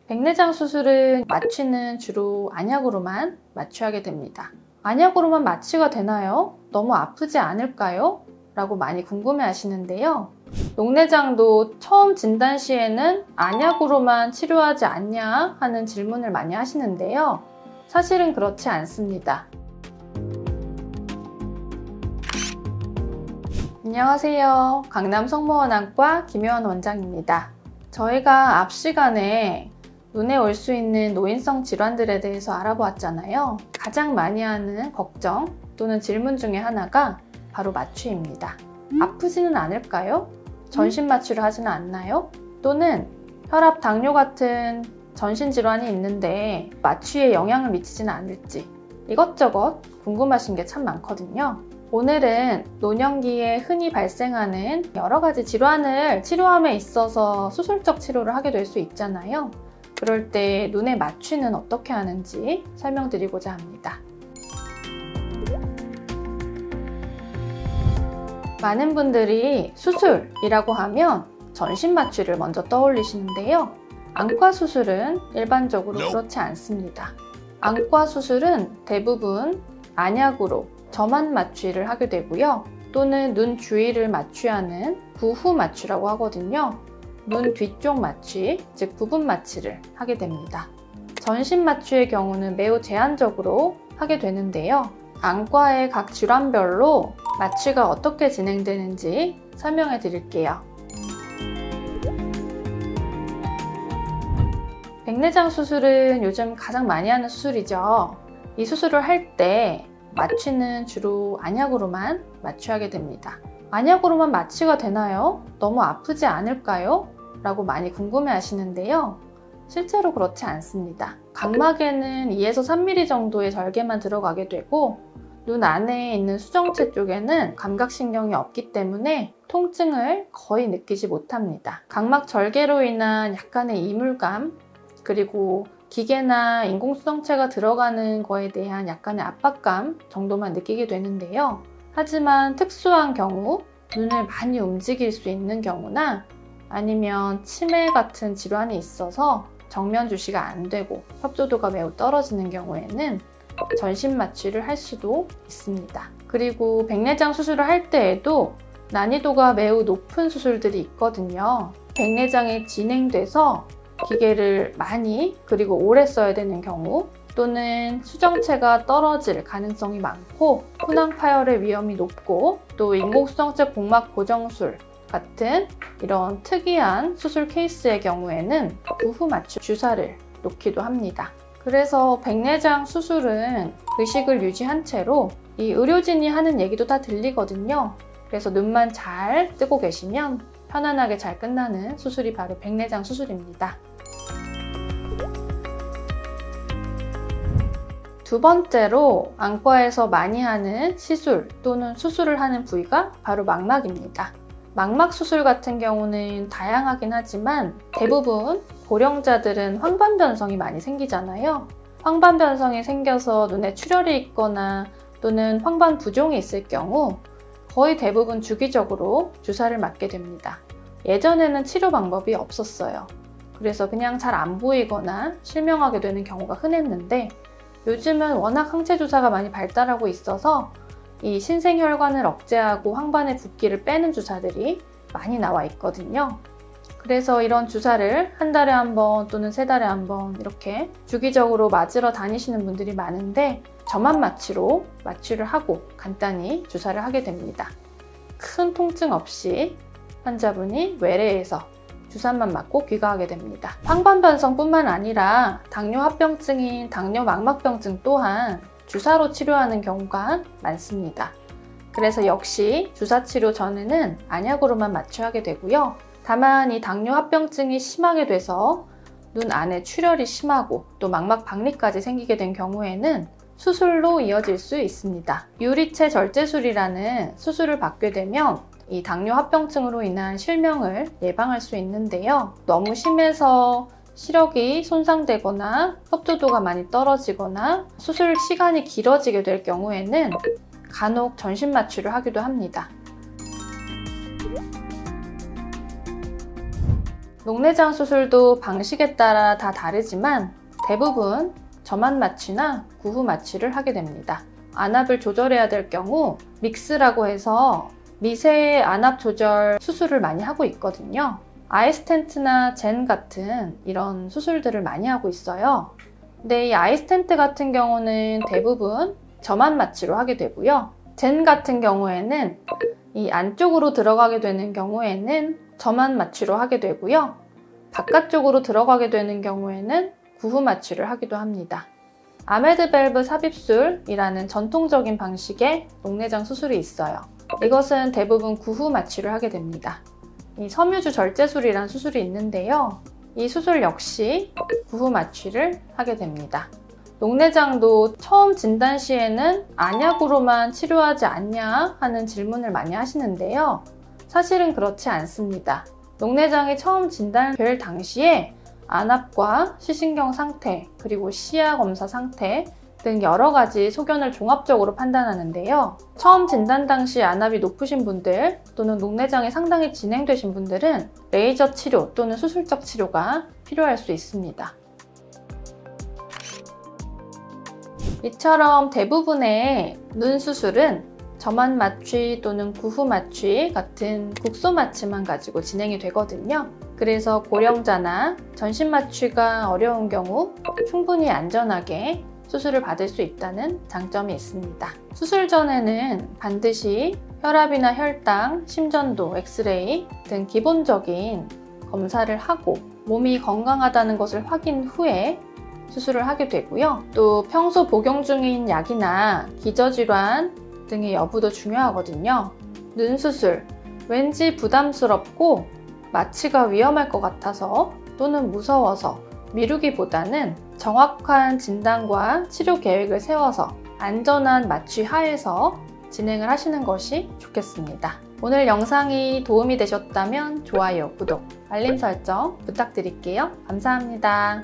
백내장 수술은 마취는 주로 안약으로만 마취하게 됩니다. 안약으로만 마취가 되나요? 너무 아프지 않을까요? 라고 많이 궁금해 하시는데요. 녹내장도 처음 진단 시에는 안약으로만 치료하지 않냐 하는 질문을 많이 하시는데요. 사실은 그렇지 않습니다. 안녕하세요. 강남 성모원안과 김효원 원장입니다. 저희가 앞 시간에 눈에 올 수 있는 노인성 질환들에 대해서 알아보았잖아요. 가장 많이 하는 걱정 또는 질문 중에 하나가 바로 마취입니다. 아프지는 않을까요? 전신 마취를 하지는 않나요? 또는 혈압, 당뇨 같은 전신 질환이 있는데 마취에 영향을 미치지는 않을지 이것저것 궁금하신 게 참 많거든요. 오늘은 노년기에 흔히 발생하는 여러 가지 질환을 치료함에 있어서 수술적 치료를 하게 될 수 있잖아요. 그럴 때 눈의 마취는 어떻게 하는지 설명드리고자 합니다. 많은 분들이 수술이라고 하면 전신 마취를 먼저 떠올리시는데요. 안과 수술은 일반적으로 그렇지 않습니다. 안과 수술은 대부분 안약으로 점안 마취를 하게 되고요. 또는 눈 주위를 마취하는 부후 마취라고 하거든요. 눈 뒤쪽 마취, 즉 부분 마취를 하게 됩니다. 전신 마취의 경우는 매우 제한적으로 하게 되는데요. 안과의 각 질환별로 마취가 어떻게 진행되는지 설명해 드릴게요. 백내장 수술은 요즘 가장 많이 하는 수술이죠. 이 수술을 할 때 마취는 주로 안약으로만 마취하게 됩니다. 안약으로만 마취가 되나요? 너무 아프지 않을까요? 라고 많이 궁금해 하시는데요. 실제로 그렇지 않습니다. 각막에는 2에서 3mm 정도의 절개만 들어가게 되고 눈 안에 있는 수정체 쪽에는 감각신경이 없기 때문에 통증을 거의 느끼지 못합니다. 각막 절개로 인한 약간의 이물감, 그리고 기계나 인공수정체가 들어가는 거에 대한 약간의 압박감 정도만 느끼게 되는데요. 하지만 특수한 경우, 눈을 많이 움직일 수 있는 경우나 아니면 치매 같은 질환이 있어서 정면 주시가 안 되고 협조도가 매우 떨어지는 경우에는 전신 마취를 할 수도 있습니다. 그리고 백내장 수술을 할 때에도 난이도가 매우 높은 수술들이 있거든요. 백내장이 진행돼서 기계를 많이 그리고 오래 써야 되는 경우 또는 수정체가 떨어질 가능성이 많고 훈황 파열의 위험이 높고 또 인공수정체 복막 고정술 같은 이런 특이한 수술 케이스의 경우에는 부후 마취 주사를 놓기도 합니다. 그래서 백내장 수술은 의식을 유지한 채로 이 의료진이 하는 얘기도 다 들리거든요. 그래서 눈만 잘 뜨고 계시면 편안하게 잘 끝나는 수술이 바로 백내장 수술입니다. 두 번째로 안과에서 많이 하는 시술 또는 수술을 하는 부위가 바로 망막입니다. 망막 수술 같은 경우는 다양하긴 하지만 대부분 고령자들은 황반변성이 많이 생기잖아요. 황반변성이 생겨서 눈에 출혈이 있거나 또는 황반 부종이 있을 경우 거의 대부분 주기적으로 주사를 맞게 됩니다. 예전에는 치료 방법이 없었어요. 그래서 그냥 잘 안 보이거나 실명하게 되는 경우가 흔했는데 요즘은 워낙 항체 주사가 많이 발달하고 있어서 이 신생혈관을 억제하고 황반의 붓기를 빼는 주사들이 많이 나와 있거든요. 그래서 이런 주사를 한 달에 한 번 또는 3달에 한 번 이렇게 주기적으로 맞으러 다니시는 분들이 많은데 점안 마취로 마취를 하고 간단히 주사를 하게 됩니다. 큰 통증 없이 환자분이 외래에서 주사만 맞고 귀가하게 됩니다. 황반변성뿐만 아니라 당뇨 합병증인 당뇨 망막병증 또한 주사로 치료하는 경우가 많습니다. 그래서 역시 주사 치료 전에는 안약으로만 마취하게 되고요. 다만 이 당뇨 합병증이 심하게 돼서 눈 안에 출혈이 심하고 또 망막 박리까지 생기게 된 경우에는 수술로 이어질 수 있습니다. 유리체 절제술이라는 수술을 받게 되면 이 당뇨 합병증으로 인한 실명을 예방할 수 있는데요. 너무 심해서 시력이 손상되거나 협조도가 많이 떨어지거나 수술 시간이 길어지게 될 경우에는 간혹 전신 마취를 하기도 합니다. 녹내장 수술도 방식에 따라 다 다르지만 대부분 점안 마취나 구후 마취를 하게 됩니다. 안압을 조절해야 될 경우 믹스라고 해서 미세 안압 조절 수술을 많이 하고 있거든요. 아이스텐트나 젠 같은 이런 수술들을 많이 하고 있어요. 근데 이 아이스텐트 같은 경우는 대부분 점안 마취로 하게 되고요. 젠 같은 경우에는 이 안쪽으로 들어가게 되는 경우에는 점안 마취로 하게 되고요. 바깥쪽으로 들어가게 되는 경우에는 구후 마취를 하기도 합니다. 아메드 밸브 삽입술이라는 전통적인 방식의 녹내장 수술이 있어요. 이것은 대부분 구후 마취를 하게 됩니다. 이 섬유주 절제술이라는 수술이 있는데요. 이 수술 역시 구후 마취를 하게 됩니다. 녹내장도 처음 진단 시에는 안약으로만 치료하지 않냐 하는 질문을 많이 하시는데요. 사실은 그렇지 않습니다. 녹내장이 처음 진단될 당시에 안압과 시신경 상태, 그리고 시야 검사 상태 등 여러 가지 소견을 종합적으로 판단하는데요. 처음 진단 당시 안압이 높으신 분들 또는 녹내장이 상당히 진행되신 분들은 레이저 치료 또는 수술적 치료가 필요할 수 있습니다. 이처럼 대부분의 눈 수술은 점안 마취 또는 구후 마취 같은 국소 마취만 가지고 진행이 되거든요. 그래서 고령자나 전신 마취가 어려운 경우 충분히 안전하게 수술을 받을 수 있다는 장점이 있습니다. 수술 전에는 반드시 혈압이나 혈당, 심전도, 엑스레이 등 기본적인 검사를 하고 몸이 건강하다는 것을 확인 후에 수술을 하게 되고요. 또 평소 복용 중인 약이나 기저질환 등의 여부도 중요하거든요. 눈 수술, 왠지 부담스럽고 마취가 위험할 것 같아서 또는 무서워서 미루기보다는 정확한 진단과 치료 계획을 세워서 안전한 마취 하에서 진행을 하시는 것이 좋겠습니다. 오늘 영상이 도움이 되셨다면 좋아요, 구독, 알림 설정 부탁드릴게요. 감사합니다.